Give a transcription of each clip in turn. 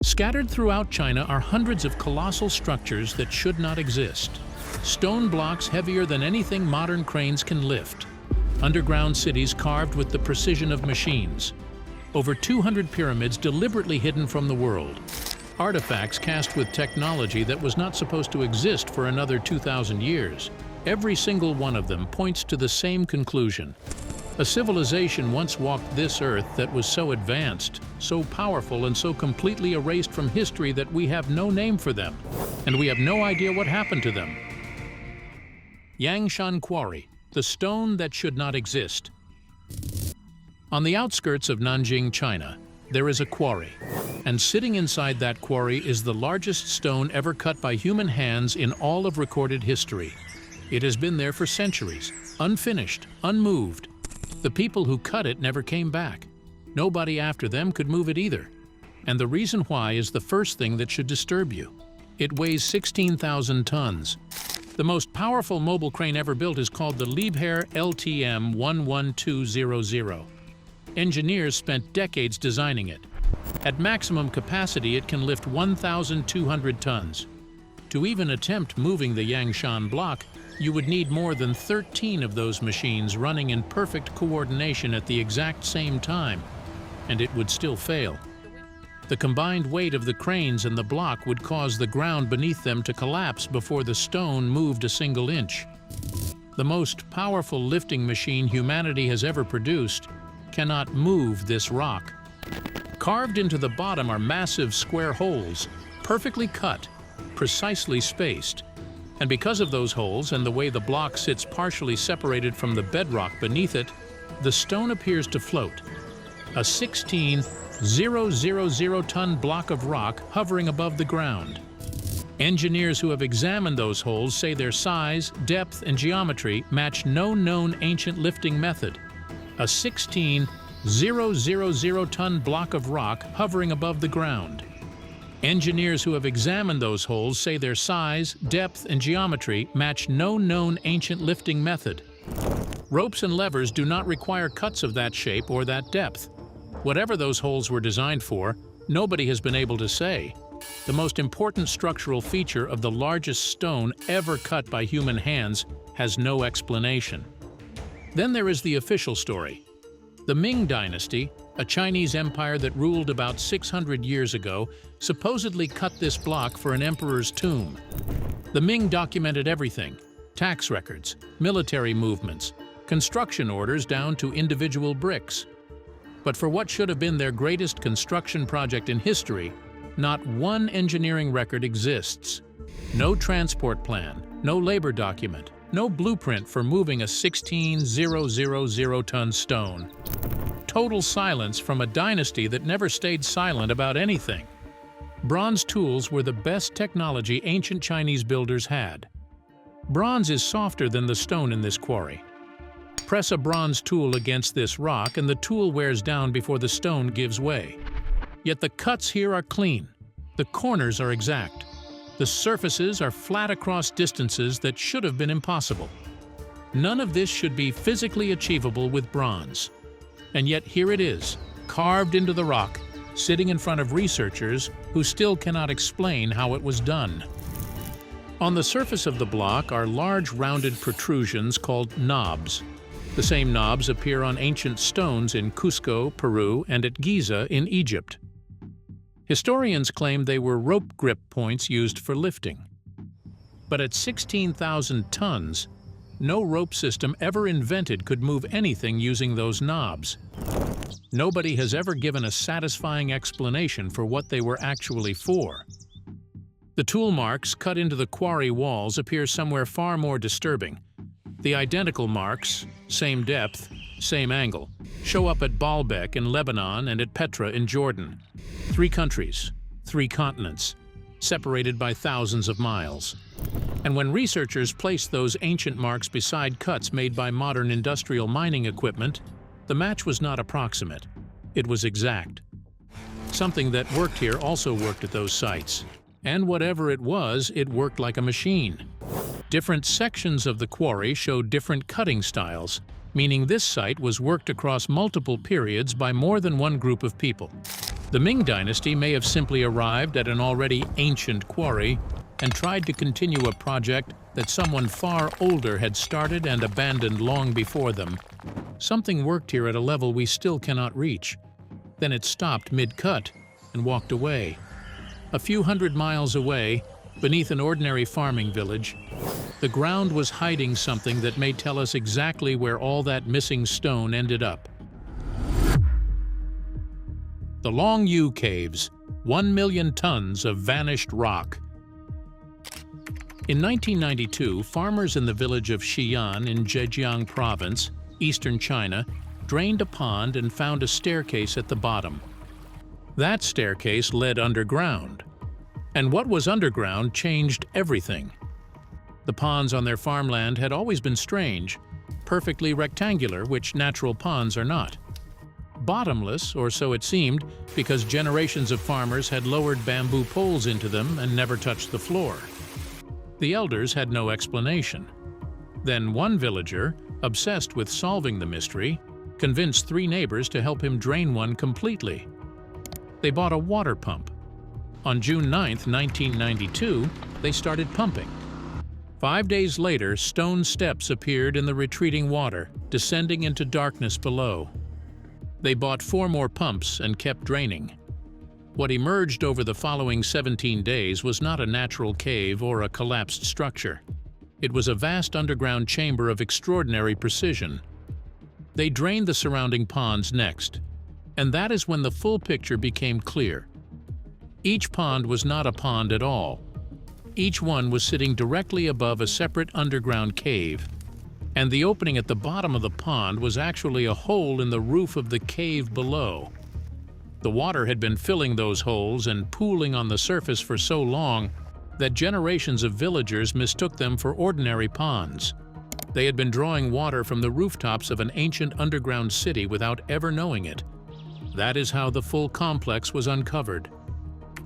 Scattered throughout China are hundreds of colossal structures that should not exist. Stone blocks heavier than anything modern cranes can lift. Underground cities carved with the precision of machines. Over 200 pyramids deliberately hidden from the world. Artifacts cast with technology that was not supposed to exist for another 2,000 years. Every single one of them points to the same conclusion. A civilization once walked this earth that was so advanced, so powerful, and so completely erased from history that we have no name for them, and we have no idea what happened to them. Yangshan Quarry, the stone that should not exist. On the outskirts of Nanjing, China, there is a quarry, and sitting inside that quarry is the largest stone ever cut by human hands in all of recorded history. It has been there for centuries, unfinished, unmoved. The people who cut it never came back. Nobody after them could move it either. And the reason why is the first thing that should disturb you. It weighs 16,000 tons. The most powerful mobile crane ever built is called the Liebherr LTM 11200. Engineers spent decades designing it. At maximum capacity, it can lift 1,200 tons. To even attempt moving the Yangshan block, you would need more than 13 of those machines running in perfect coordination at the exact same time, and it would still fail. The combined weight of the cranes and the block would cause the ground beneath them to collapse before the stone moved a single inch. The most powerful lifting machine humanity has ever produced cannot move this rock. Carved into the bottom are massive square holes, perfectly cut, precisely spaced. And because of those holes and the way the block sits partially separated from the bedrock beneath it, the stone appears to float. A 16,000-ton block of rock hovering above the ground. Engineers who have examined those holes say their size, depth, and geometry match no known ancient lifting method. A 16,000-ton block of rock hovering above the ground. Engineers who have examined those holes say their size, depth, and geometry match no known ancient lifting method. Ropes and levers do not require cuts of that shape or that depth. Whatever those holes were designed for, nobody has been able to say. The most important structural feature of the largest stone ever cut by human hands has no explanation. Then there is the official story. The Ming Dynasty, a Chinese empire that ruled about 600 years ago, supposedly cut this block for an emperor's tomb. The Ming documented everything: tax records, military movements, construction orders down to individual bricks. But for what should have been their greatest construction project in history, not one engineering record exists. No transport plan, no labor document, no blueprint for moving a 16,000-ton stone. Total silence from a dynasty that never stayed silent about anything. Bronze tools were the best technology ancient Chinese builders had. Bronze is softer than the stone in this quarry. Press a bronze tool against this rock and the tool wears down before the stone gives way. Yet the cuts here are clean. The corners are exact. The surfaces are flat across distances that should have been impossible. None of this should be physically achievable with bronze. And yet here it is, carved into the rock, sitting in front of researchers who still cannot explain how it was done. On the surface of the block are large rounded protrusions called knobs. The same knobs appear on ancient stones in Cusco, Peru, and at Giza in Egypt. Historians claim they were rope grip points used for lifting. But at 16,000 tons, no rope system ever invented could move anything using those knobs. Nobody has ever given a satisfying explanation for what they were actually for. The tool marks cut into the quarry walls appear somewhere far more disturbing. The identical marks, same depth, same angle, show up at Baalbek in Lebanon and at Petra in Jordan. 3 countries, 3 continents, separated by thousands of miles. And when researchers placed those ancient marks beside cuts made by modern industrial mining equipment, the match was not approximate. It was exact. Something that worked here also worked at those sites. And whatever it was, it worked like a machine. Different sections of the quarry showed different cutting styles, meaning this site was worked across multiple periods by more than one group of people. The Ming dynasty may have simply arrived at an already ancient quarry and tried to continue a project that someone far older had started and abandoned long before them. Something worked here at a level we still cannot reach. Then it stopped mid-cut and walked away. A few hundred miles away, beneath an ordinary farming village, the ground was hiding something that may tell us exactly where all that missing stone ended up. The Longyou Caves, 1 million tons of vanished rock. In 1992, farmers in the village of Shan in Zhejiang province, eastern China, drained a pond and found a staircase at the bottom. That staircase led underground, and what was underground changed everything. The ponds on their farmland had always been strange, perfectly rectangular, which natural ponds are not. Bottomless, or so it seemed, because generations of farmers had lowered bamboo poles into them and never touched the floor. The elders had no explanation. Then one villager, obsessed with solving the mystery, convinced 3 neighbors to help him drain one completely. They bought a water pump. On June 9, 1992, they started pumping. 5 days later, stone steps appeared in the retreating water, descending into darkness below. They bought 4 more pumps and kept draining. What emerged over the following 17 days was not a natural cave or a collapsed structure. It was a vast underground chamber of extraordinary precision. They drained the surrounding ponds next, and that is when the full picture became clear. Each pond was not a pond at all. Each one was sitting directly above a separate underground cave, and the opening at the bottom of the pond was actually a hole in the roof of the cave below. The water had been filling those holes and pooling on the surface for so long that generations of villagers mistook them for ordinary ponds. They had been drawing water from the rooftops of an ancient underground city without ever knowing it. That is how the full complex was uncovered.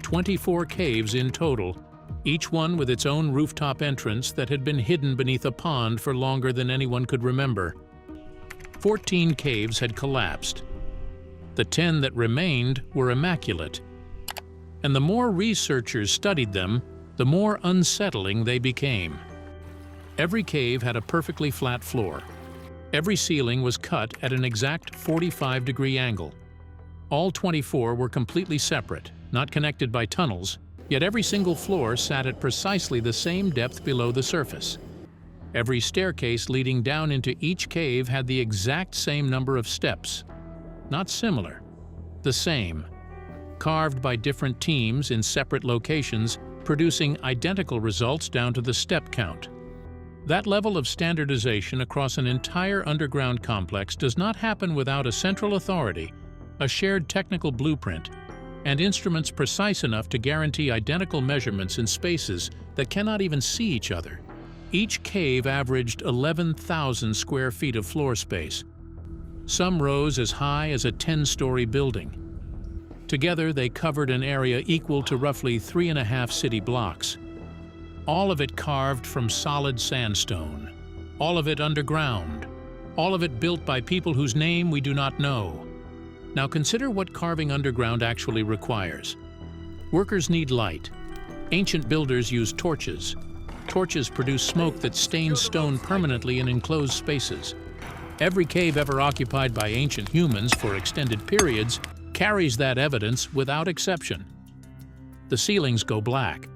24 caves in total, each one with its own rooftop entrance that had been hidden beneath a pond for longer than anyone could remember. 14 caves had collapsed. The 10 that remained were immaculate. And the more researchers studied them, the more unsettling they became. Every cave had a perfectly flat floor. Every ceiling was cut at an exact 45-degree angle. All 24 were completely separate, not connected by tunnels, yet every single floor sat at precisely the same depth below the surface. Every staircase leading down into each cave had the exact same number of steps. Not similar, the same, carved by different teams in separate locations, producing identical results down to the step count. That level of standardization across an entire underground complex does not happen without a central authority, a shared technical blueprint, and instruments precise enough to guarantee identical measurements in spaces that cannot even see each other. Each cave averaged 11,000 square feet of floor space. Some rose as high as a 10-story building. Together, they covered an area equal to roughly 3.5 city blocks. All of it carved from solid sandstone. All of it underground. All of it built by people whose name we do not know. Now consider what carving underground actually requires. Workers need light. Ancient builders used torches. Torches produce smoke that stains stone permanently in enclosed spaces. Every cave ever occupied by ancient humans for extended periods carries that evidence without exception. The ceilings go black.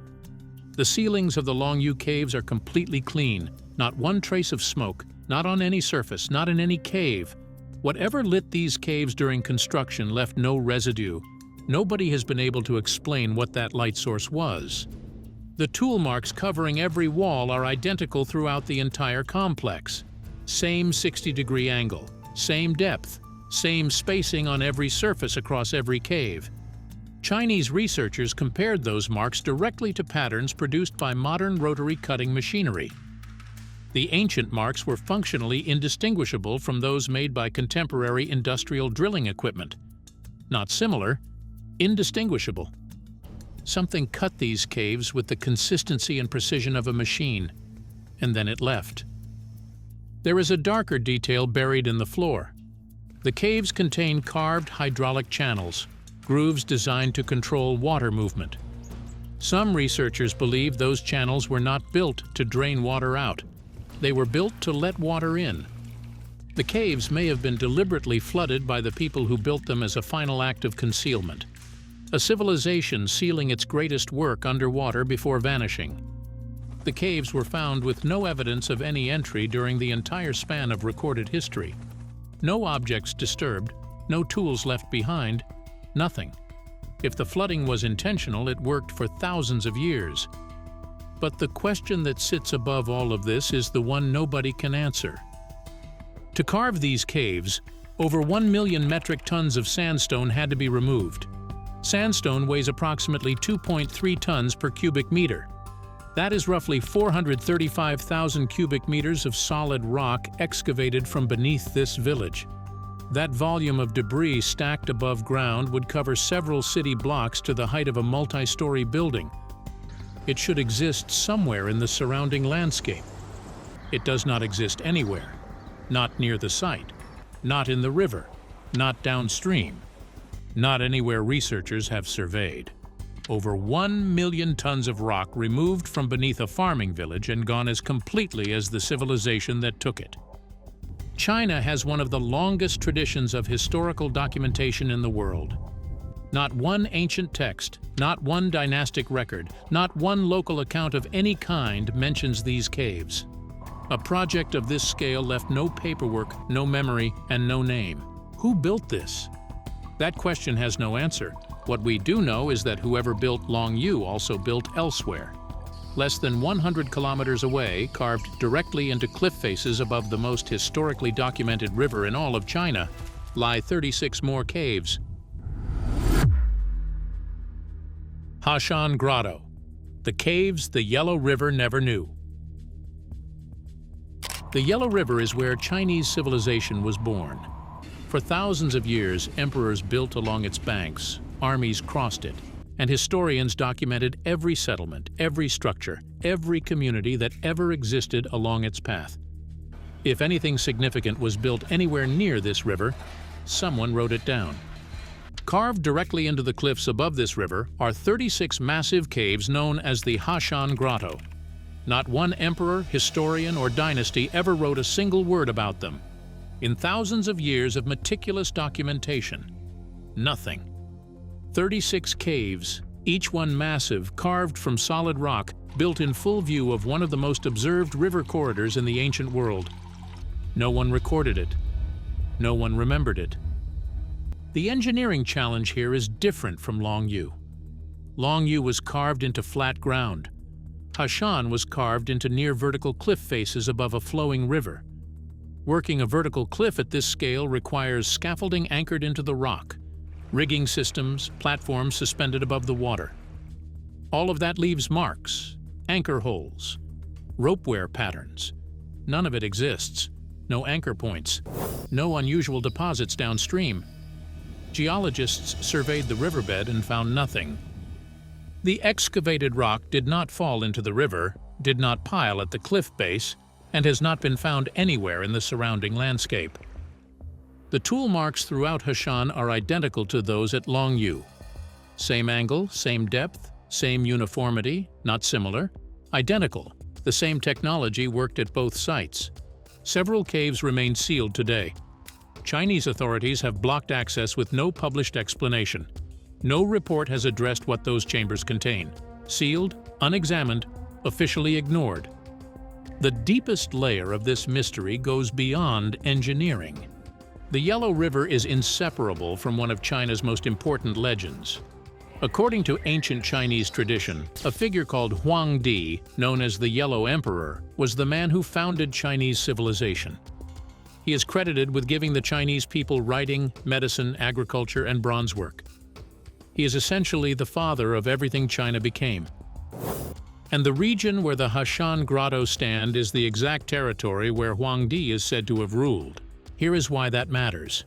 The ceilings of the Longyou caves are completely clean, not one trace of smoke, not on any surface, not in any cave. Whatever lit these caves during construction left no residue. Nobody has been able to explain what that light source was. The tool marks covering every wall are identical throughout the entire complex. Same 60-degree angle, same depth, same spacing on every surface across every cave. Chinese researchers compared those marks directly to patterns produced by modern rotary cutting machinery. The ancient marks were functionally indistinguishable from those made by contemporary industrial drilling equipment. Not similar, indistinguishable. Something cut these caves with the consistency and precision of a machine, and then it left. There is a darker detail buried in the floor. The caves contain carved hydraulic channels. grooves designed to control water movement. Some researchers believe those channels were not built to drain water out. They were built to let water in. The caves may have been deliberately flooded by the people who built them as a final act of concealment. A civilization sealing its greatest work underwater before vanishing. The caves were found with no evidence of any entry during the entire span of recorded history. No objects disturbed, no tools left behind, nothing. If the flooding was intentional, it worked for thousands of years. But the question that sits above all of this is the one nobody can answer. To carve these caves, over 1 million metric tons of sandstone had to be removed. Sandstone weighs approximately 2.3 tons per cubic meter. That is roughly 435,000 cubic meters of solid rock excavated from beneath this village. That volume of debris stacked above ground would cover several city blocks to the height of a multi-story building. It should exist somewhere in the surrounding landscape. It does not exist anywhere. Not near the site, not in the river, not downstream, not anywhere researchers have surveyed. Over 1 million tons of rock removed from beneath a farming village and gone as completely as the civilization that took it. China has one of the longest traditions of historical documentation in the world. Not one ancient text, not one dynastic record, not one local account of any kind mentions these caves. A project of this scale left no paperwork, no memory, and no name. Who built this? That question has no answer. What we do know is that whoever built Longyou also built elsewhere. Less than 100 kilometers away, carved directly into cliff faces above the most historically documented river in all of China, lie 36 more caves. Hashan Grotto, the caves the Yellow River never knew. The Yellow River is where Chinese civilization was born. For thousands of years, emperors built along its banks, armies crossed it, and historians documented every settlement, every structure, every community that ever existed along its path. If anything significant was built anywhere near this river, someone wrote it down. Carved directly into the cliffs above this river are 36 massive caves known as the Hashan Grotto. Not one emperor, historian, or dynasty ever wrote a single word about them. In thousands of years of meticulous documentation, nothing. 36 caves, each one massive, carved from solid rock, built in full view of one of the most observed river corridors in the ancient world. No one recorded it. No one remembered it. The engineering challenge here is different from Longyou. Longyou was carved into flat ground. Hashan was carved into near-vertical cliff faces above a flowing river. Working a vertical cliff at this scale requires scaffolding anchored into the rock, rigging systems, platforms suspended above the water. All of that leaves marks, anchor holes, rope wear patterns. None of it exists. No anchor points. No unusual deposits downstream. Geologists surveyed the riverbed and found nothing. The excavated rock did not fall into the river, did not pile at the cliff base, and has not been found anywhere in the surrounding landscape. The tool marks throughout Hashan are identical to those at Longyou. Same angle, same depth, same uniformity, not similar, identical. The same technology worked at both sites. Several caves remain sealed today. Chinese authorities have blocked access with no published explanation. No report has addressed what those chambers contain. Sealed, unexamined, officially ignored. The deepest layer of this mystery goes beyond engineering. The Yellow River is inseparable from one of China's most important legends. According to ancient Chinese tradition, a figure called Huangdi, known as the Yellow Emperor, was the man who founded Chinese civilization. He is credited with giving the Chinese people writing, medicine, agriculture, and bronze work. He is essentially the father of everything China became. And the region where the Hashan Grotto stand is the exact territory where Huangdi is said to have ruled. Here is why that matters.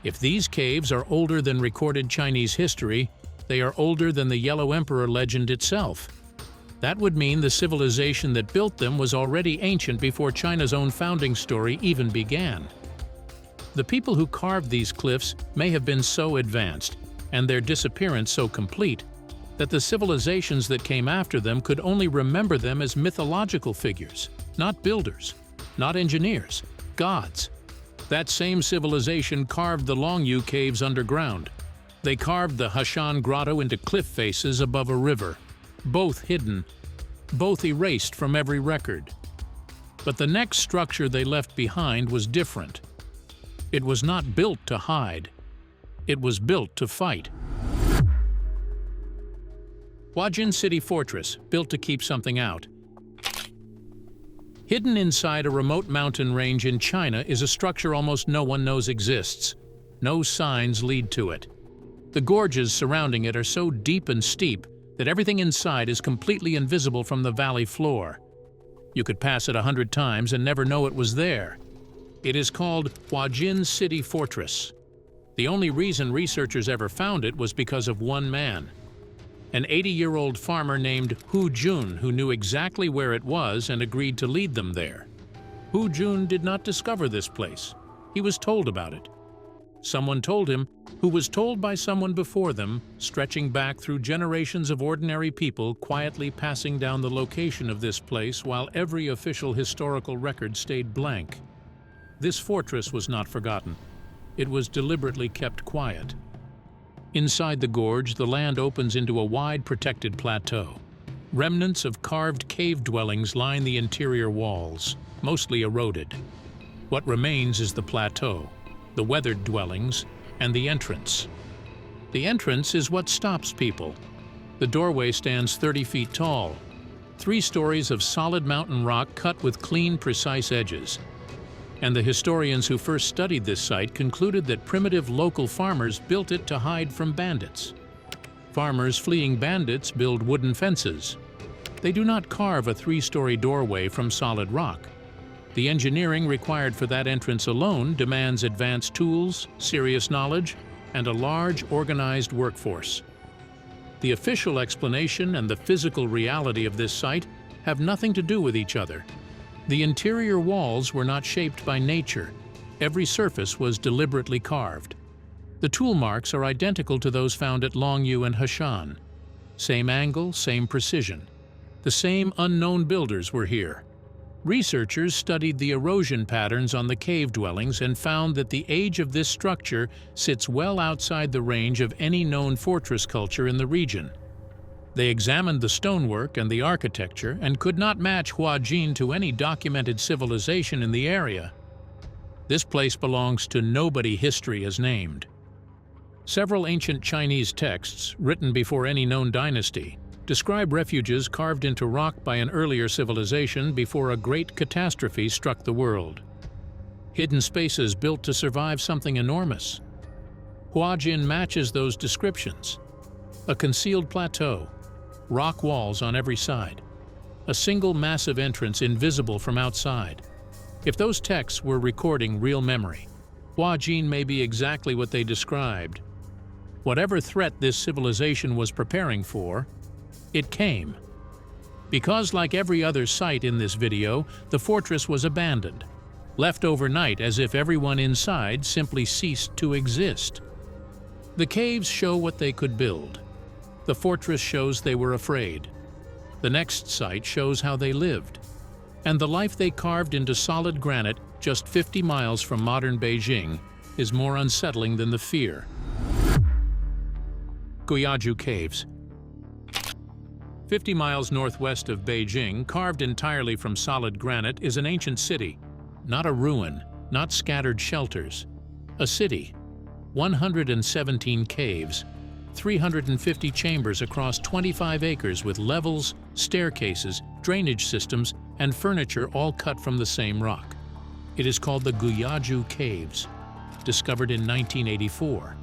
If these caves are older than recorded Chinese history, they are older than the Yellow Emperor legend itself. That would mean the civilization that built them was already ancient before China's own founding story even began. The people who carved these cliffs may have been so advanced, and their disappearance so complete that the civilizations that came after them could only remember them as mythological figures, not builders, not engineers, gods. That same civilization carved the Longyou caves underground. They carved the Hashan grotto into cliff faces above a river, both hidden, both erased from every record. But the next structure they left behind was different. It was not built to hide. It was built to fight. Huajin City Fortress, built to keep something out. Hidden inside a remote mountain range in China is a structure almost no one knows exists. No signs lead to it. The gorges surrounding it are so deep and steep that everything inside is completely invisible from the valley floor. You could pass it 100 times and never know it was there. It is called Huajin City Fortress. The only reason researchers ever found it was because of one man, an 80-year-old farmer named Huajin, who knew exactly where it was and agreed to lead them there. Huajin did not discover this place. He was told about it. Someone told him, who was told by someone before them, stretching back through generations of ordinary people quietly passing down the location of this place while every official historical record stayed blank. This fortress was not forgotten. It was deliberately kept quiet. Inside the gorge, the land opens into a wide protected plateau. Remnants of carved cave dwellings line the interior walls, mostly eroded. What remains is the plateau, the weathered dwellings, and the entrance. The entrance is what stops people. The doorway stands 30 feet tall, 3 stories of solid mountain rock cut with clean, precise edges. And the historians who first studied this site concluded that primitive local farmers built it to hide from bandits. Farmers fleeing bandits build wooden fences. They do not carve a 3-story doorway from solid rock. The engineering required for that entrance alone demands advanced tools, serious knowledge, and a large, organized workforce. The official explanation and the physical reality of this site have nothing to do with each other. The interior walls were not shaped by nature. Every surface was deliberately carved. The tool marks are identical to those found at Longyou and Hashan. Same angle, same precision. The same unknown builders were here. Researchers studied the erosion patterns on the cave dwellings and found that the age of this structure sits well outside the range of any known fortress culture in the region. They examined the stonework and the architecture and could not match Huajin to any documented civilization in the area. This place belongs to nobody history has named. Several ancient Chinese texts, written before any known dynasty, describe refuges carved into rock by an earlier civilization before a great catastrophe struck the world. Hidden spaces built to survive something enormous. Huajin matches those descriptions. A concealed plateau, rock walls on every side, a single massive entrance invisible from outside. If those texts were recording real memory, Huajin may be exactly what they described. Whatever threat this civilization was preparing for, it came. Because like every other site in this video, the fortress was abandoned, left overnight as if everyone inside simply ceased to exist. The caves show what they could build. The fortress shows they were afraid. The next site shows how they lived. And the life they carved into solid granite just 50 miles from modern Beijing is more unsettling than the fear. Guyaju Caves. 50 miles northwest of Beijing, carved entirely from solid granite, is an ancient city. Not a ruin, not scattered shelters. A city. 117 caves. 350 chambers across 25 acres with levels, staircases, drainage systems, and furniture all cut from the same rock. It is called the Guyaju Caves, discovered in 1984.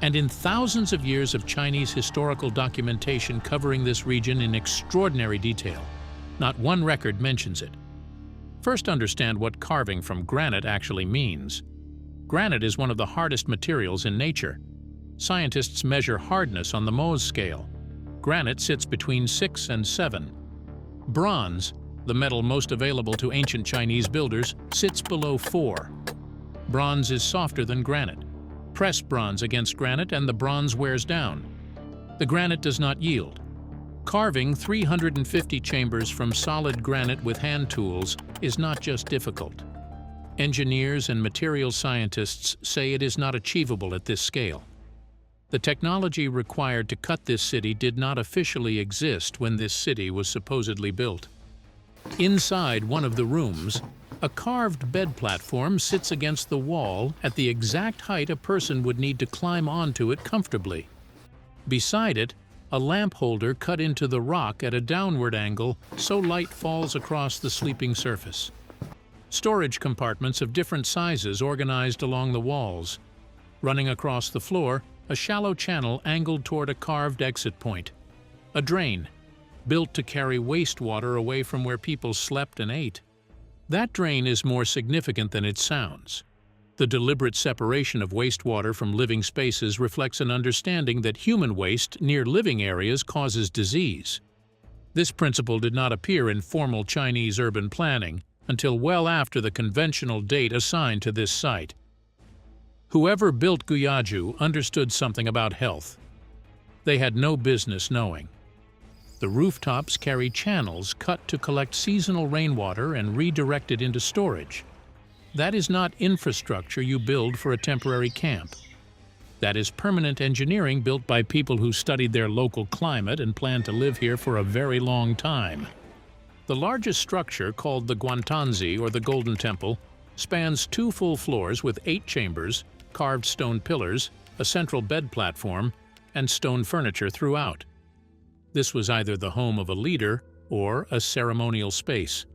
And in thousands of years of Chinese historical documentation covering this region in extraordinary detail, not one record mentions it. First, understand what carving from granite actually means. Granite is one of the hardest materials in nature. Scientists measure hardness on the Mohs scale. Granite sits between 6 and 7. Bronze, the metal most available to ancient Chinese builders, sits below 4. Bronze is softer than granite. Press bronze against granite and the bronze wears down. The granite does not yield. Carving 350 chambers from solid granite with hand tools is not just difficult. Engineers and materials scientists say it is not achievable at this scale. The technology required to cut this city did not officially exist when this city was supposedly built. Inside one of the rooms, a carved bed platform sits against the wall at the exact height a person would need to climb onto it comfortably. Beside it, a lamp holder cut into the rock at a downward angle so light falls across the sleeping surface. Storage compartments of different sizes organized along the walls. Running across the floor, a shallow channel angled toward a carved exit point. A drain, built to carry wastewater away from where people slept and ate. That drain is more significant than it sounds. The deliberate separation of wastewater from living spaces reflects an understanding that human waste near living areas causes disease. This principle did not appear in formal Chinese urban planning until well after the conventional date assigned to this site. Whoever built Guyaju understood something about health. They had no business knowing. The rooftops carry channels cut to collect seasonal rainwater and redirect it into storage. That is not infrastructure you build for a temporary camp. That is permanent engineering built by people who studied their local climate and planned to live here for a very long time. The largest structure, called the Guantanzi or the Golden Temple, spans 2 full floors with 8 chambers, carved stone pillars, a central bed platform, and stone furniture throughout. This was either the home of a leader or a ceremonial space.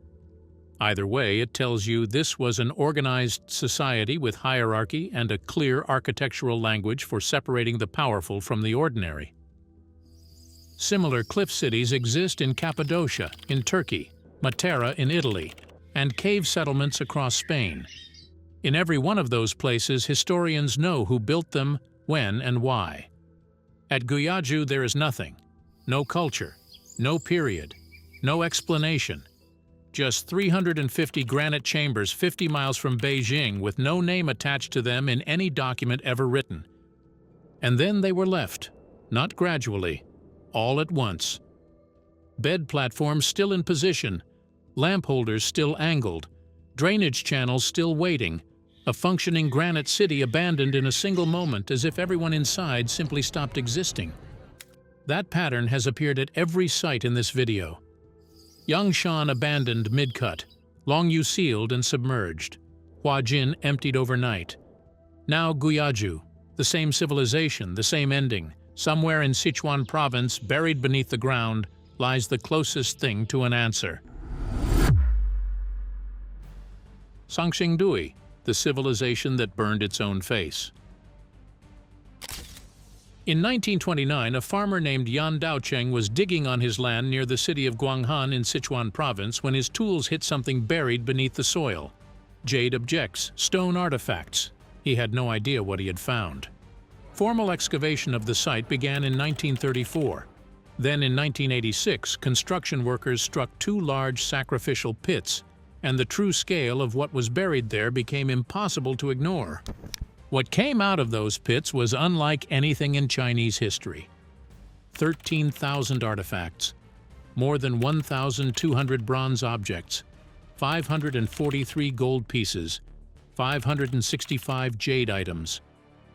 Either way, it tells you this was an organized society with hierarchy and a clear architectural language for separating the powerful from the ordinary. Similar cliff cities exist in Cappadocia, in Turkey, Matera in Italy, and cave settlements across Spain. In every one of those places, historians know who built them, when, and why. At Guyaju, there is nothing. No culture, no period, no explanation. Just 350 granite chambers 50 miles from Beijing with no name attached to them in any document ever written. And then they were left, not gradually, all at once. Bed platforms still in position, lamp holders still angled, drainage channels still waiting, a functioning granite city abandoned in a single moment as if everyone inside simply stopped existing. That pattern has appeared at every site in this video. Shan abandoned mid-cut, Longyou sealed and submerged, Huajin emptied overnight. Now Guyaju, the same civilization, the same ending. Somewhere in Sichuan province, buried beneath the ground, lies the closest thing to an answer. Sanxingdui, the civilization that burned its own face. In 1929, a farmer named Yan Daocheng was digging on his land near the city of Guanghan in Sichuan province when his tools hit something buried beneath the soil. Jade objects, stone artifacts. He had no idea what he had found. Formal excavation of the site began in 1934. Then in 1986, construction workers struck 2 large sacrificial pits, and the true scale of what was buried there became impossible to ignore. What came out of those pits was unlike anything in Chinese history. 13,000 artifacts, more than 1,200 bronze objects, 543 gold pieces, 565 jade items,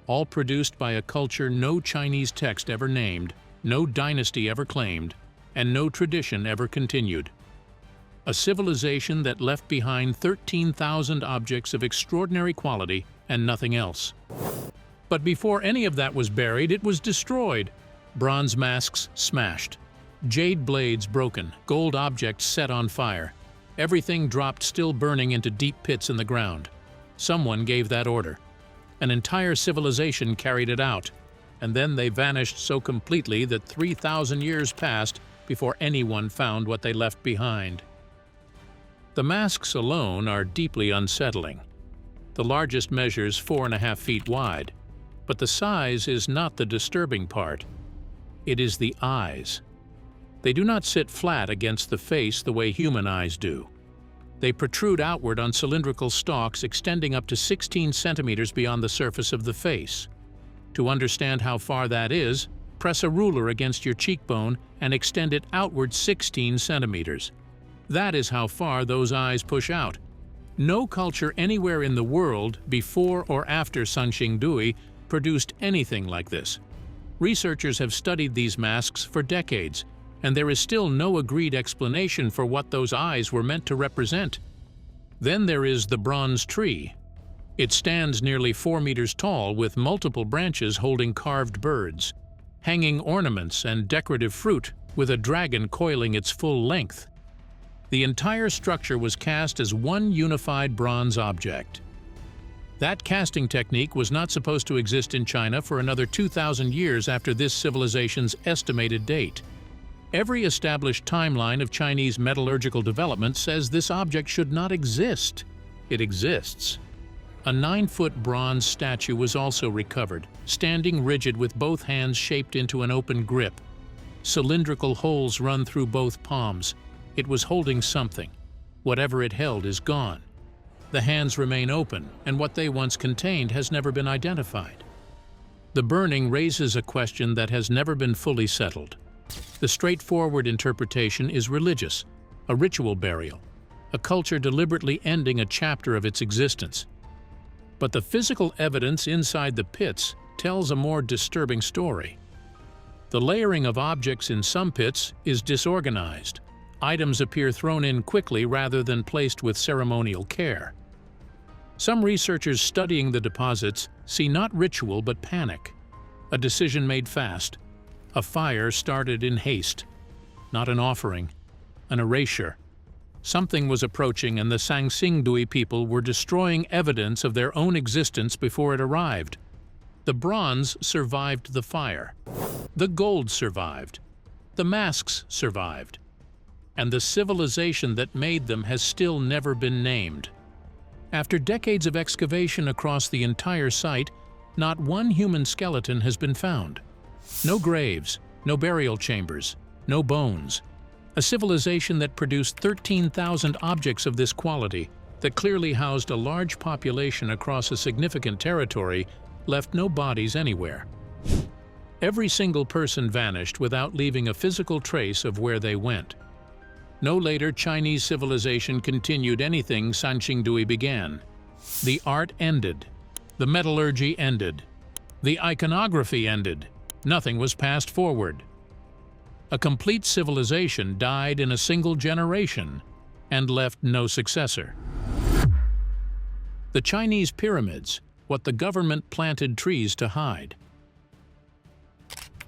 all produced by a culture no Chinese text ever named, no dynasty ever claimed, and no tradition ever continued. A civilization that left behind 13,000 objects of extraordinary quality and nothing else. But before any of that was buried, it was destroyed. Bronze masks smashed, jade blades broken, gold objects set on fire. Everything dropped still burning into deep pits in the ground. Someone gave that order. An entire civilization carried it out, and then they vanished so completely that 3,000 years passed before anyone found what they left behind. The masks alone are deeply unsettling. The largest measures 4.5 feet wide, but the size is not the disturbing part. It is the eyes. They do not sit flat against the face the way human eyes do. They protrude outward on cylindrical stalks extending up to 16 centimeters beyond the surface of the face. To understand how far that is, press a ruler against your cheekbone and extend it outward 16 centimeters. That is how far those eyes push out. No culture anywhere in the world, before or after Sanxingdui, produced anything like this. Researchers have studied these masks for decades, and there is still no agreed explanation for what those eyes were meant to represent. Then there is the bronze tree. It stands nearly 4 meters tall with multiple branches holding carved birds, hanging ornaments and decorative fruit with a dragon coiling its full length. The entire structure was cast as one unified bronze object. That casting technique was not supposed to exist in China for another 2,000 years after this civilization's estimated date. Every established timeline of Chinese metallurgical development says this object should not exist. It exists. A 9-foot bronze statue was also recovered, standing rigid with both hands shaped into an open grip. Cylindrical holes run through both palms. It was holding something. Whatever it held is gone. The hands remain open, and what they once contained has never been identified. The burning raises a question that has never been fully settled. The straightforward interpretation is religious, a ritual burial, a culture deliberately ending a chapter of its existence. But the physical evidence inside the pits tells a more disturbing story. The layering of objects in some pits is disorganized. Items appear thrown in quickly rather than placed with ceremonial care. Some researchers studying the deposits see not ritual but panic. A decision made fast. A fire started in haste. Not an offering, an erasure. Something was approaching, and the Sanxingdui people were destroying evidence of their own existence before it arrived. The bronze survived the fire. The gold survived. The masks survived. And the civilization that made them has still never been named. After decades of excavation across the entire site, not one human skeleton has been found. No graves, no burial chambers, no bones. A civilization that produced 13,000 objects of this quality, that clearly housed a large population across a significant territory, left no bodies anywhere. Every single person vanished without leaving a physical trace of where they went. No later Chinese civilization continued anything Sanxingdui began. The art ended. The metallurgy ended. The iconography ended. Nothing was passed forward. A complete civilization died in a single generation and left no successor. The Chinese pyramids, what the government planted trees to hide.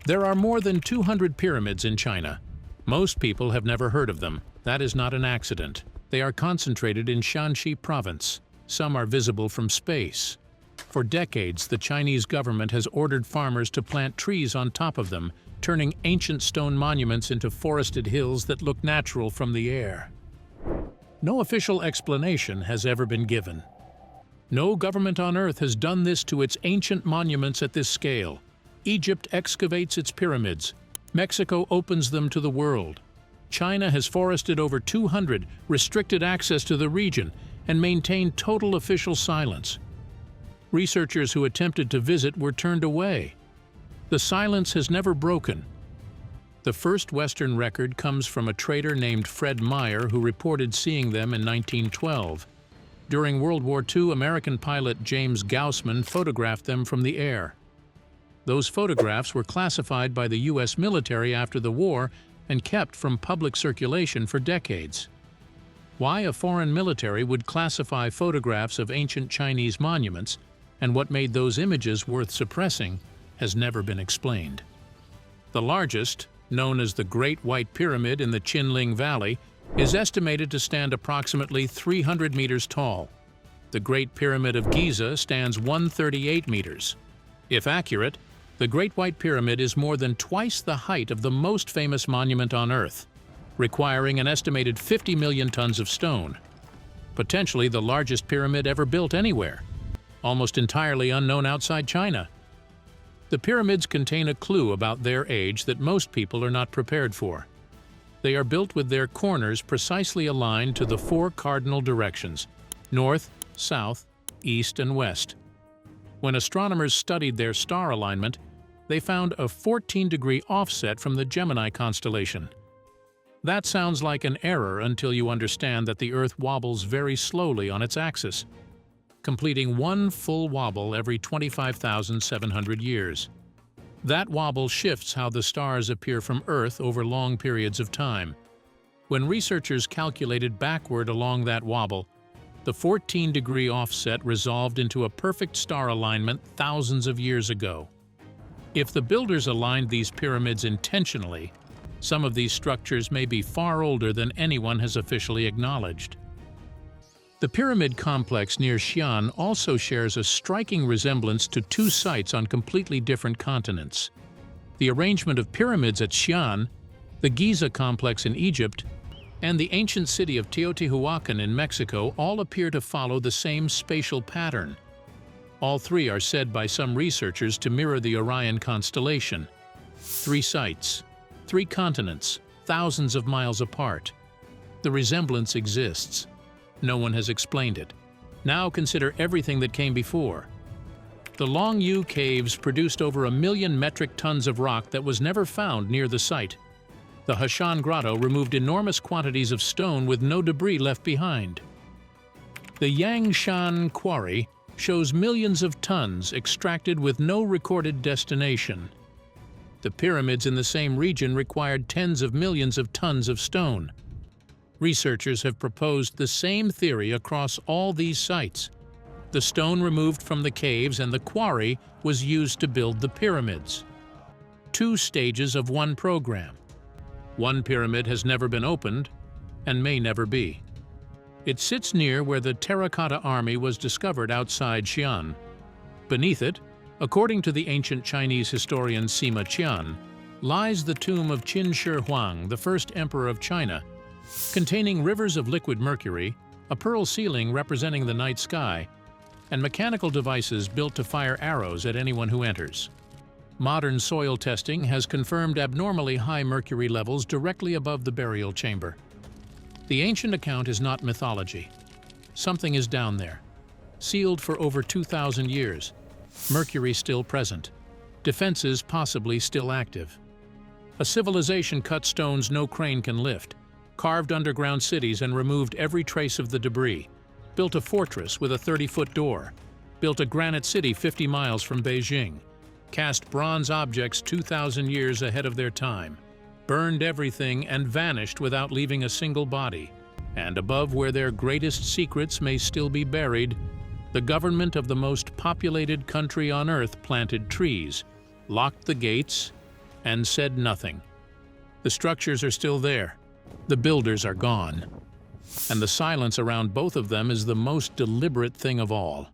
There are more than 200 pyramids in China. Most people have never heard of them. That is not an accident. They are concentrated in Shan province. Some are visible from space. For decades, the Chinese government has ordered farmers to plant trees on top of them, turning ancient stone monuments into forested hills that look natural from the air. No official explanation has ever been given. No government on Earth has done this to its ancient monuments at this scale. Egypt excavates its pyramids. Mexico opens them to the world. China has forested over 200, restricted access to the region, and maintained total official silence. Researchers who attempted to visit were turned away. The silence has never broken. The first Western record comes from a trader named Fred Meyer who reported seeing them in 1912. During World War II, American pilot James Gaussman photographed them from the air. Those photographs were classified by the U.S. military after the war and kept from public circulation for decades. Why a foreign military would classify photographs of ancient Chinese monuments and what made those images worth suppressing has never been explained. The largest, known as the Great White Pyramid in the Qinling Valley, is estimated to stand approximately 300 meters tall. The Great Pyramid of Giza stands 138 meters. If accurate, the Great White Pyramid is more than twice the height of the most famous monument on Earth, requiring an estimated 50 million tons of stone. Potentially the largest pyramid ever built anywhere, almost entirely unknown outside China. The pyramids contain a clue about their age that most people are not prepared for. They are built with their corners precisely aligned to the 4 cardinal directions: north, south, east, and west. When astronomers studied their star alignment, they found a 14-degree offset from the Gemini constellation. That sounds like an error until you understand that the Earth wobbles very slowly on its axis, completing one full wobble every 25,700 years. That wobble shifts how the stars appear from Earth over long periods of time. When researchers calculated backward along that wobble, the 14-degree offset resolved into a perfect star alignment thousands of years ago. If the builders aligned these pyramids intentionally, some of these structures may be far older than anyone has officially acknowledged. The pyramid complex near Shan also shares a striking resemblance to two sites on completely different continents. The arrangement of pyramids at Shan, the Giza complex in Egypt, and the ancient city of Teotihuacan in Mexico all appear to follow the same spatial pattern. All three are said by some researchers to mirror the Orion constellation. 3 sites, 3 continents, thousands of miles apart. The resemblance exists. No one has explained it. Now consider everything that came before. The Longyou caves produced over 1 million metric tons of rock that was never found near the site. The Hashan grotto removed enormous quantities of stone with no debris left behind. The Yangshan quarry shows millions of tons extracted with no recorded destination. The pyramids in the same region required tens of millions of tons of stone. Researchers have proposed the same theory across all these sites. The stone removed from the caves and the quarry was used to build the pyramids. 2 stages of one program. One pyramid has never been opened and may never be. It sits near where the terracotta army was discovered outside Xi'an. Beneath it, according to the ancient Chinese historian Sima Qian, lies the tomb of Qin Shi Huang, the first emperor of China, containing rivers of liquid mercury, a pearl ceiling representing the night sky, and mechanical devices built to fire arrows at anyone who enters. Modern soil testing has confirmed abnormally high mercury levels directly above the burial chamber. The ancient account is not mythology. Something is down there, sealed for over 2,000 years, mercury still present, defenses possibly still active. A civilization cut stones no crane can lift, carved underground cities and removed every trace of the debris, built a fortress with a 30-foot door, built a granite city 50 miles from Beijing, cast bronze objects 2,000 years ahead of their time, burned everything and vanished without leaving a single body. And above where their greatest secrets may still be buried, the government of the most populated country on Earth planted trees, locked the gates, and said nothing. The structures are still there. The builders are gone. And the silence around both of them is the most deliberate thing of all.